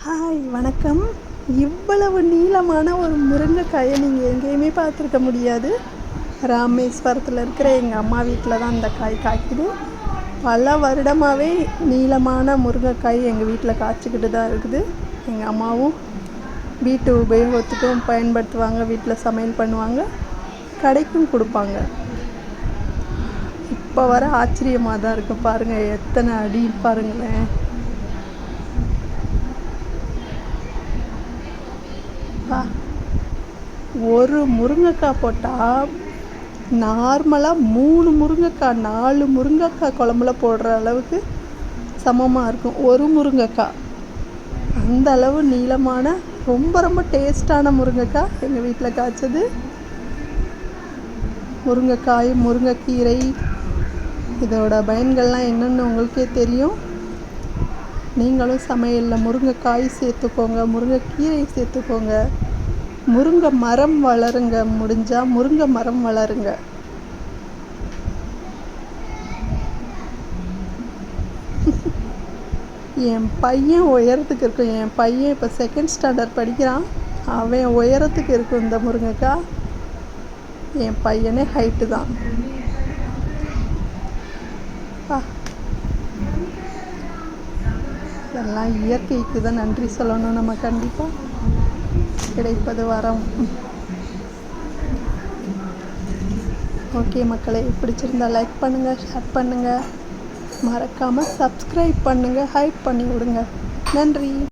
Hi வணக்கம். இவ்வளவு நீளமான ஒரு முருங்கைக்காயை நீங்கள் எங்கேயுமே பார்த்துருக்க முடியாது. ராமேஸ்வரத்தில் இருக்கிற எங்கள் அம்மா வீட்டில் தான் அந்த காய் காய்க்குது. பல வருடமாகவே நீளமான முருங்கைக்காய் எங்கள் வீட்டில் காய்ச்சிக்கிட்டு தான் இருக்குது. எங்கள் அம்மாவும் வீட்டு உபயோகத்துக்கும் பயன்படுத்துவாங்க, வீட்டில் சமையல் பண்ணுவாங்க, கடைக்கும் கொடுப்பாங்க. இப்போ வர ஆச்சரியமாக தான் இருக்குது. பாருங்கள் எத்தனை அடி பாருங்களேன். ஒரு முருங்கைக்காய் போட்டால் நார்மலாக 3 முருங்கைக்காய் 4 முருங்கைக்காய் குழம்புல போடுற அளவுக்கு சமமாக இருக்கும் ஒரு முருங்கைக்காய். அந்த அளவு நீளமான ரொம்ப ரொம்ப டேஸ்டான முருங்கைக்காய் எங்கள் வீட்டில் காய்ச்சது. முருங்கைக்காய், முருங்கைக்கீரை, இதோட பயன்கள்லாம் என்னென்னு உங்களுக்கே தெரியும். நீங்களும் சமையலில் முருங்கைக்காய் சேர்த்துக்கோங்க, முருங்கைக்கீரை சேர்த்துக்கோங்க, முருங்கை மரம் வளருங்க, முடிஞ்சால் முருங்கை மரம் வளருங்க. என் பையன் உயரத்துக்கு இருக்கும். என் பையன் இப்போ 2nd ஸ்டாண்டர்ட் படிக்கிறான். அவன் உயரத்துக்கு இருக்கும் இந்த முருங்கைக்காய். என் பையனே ஹைட்டு தான். எல்லாம் இயற்கைக்கு தான் நன்றி சொல்லணும். நம்ம கண்டிப்பாக கிடைப்பது வரம். ஓகே மக்களே, பிடிச்சிருந்தா லைக் பண்ணுங்கள், ஷேர் பண்ணுங்கள், மறக்காமல் சப்ஸ்கிரைப் பண்ணுங்கள், ஹைப் பண்ணி விடுங்க. நன்றி.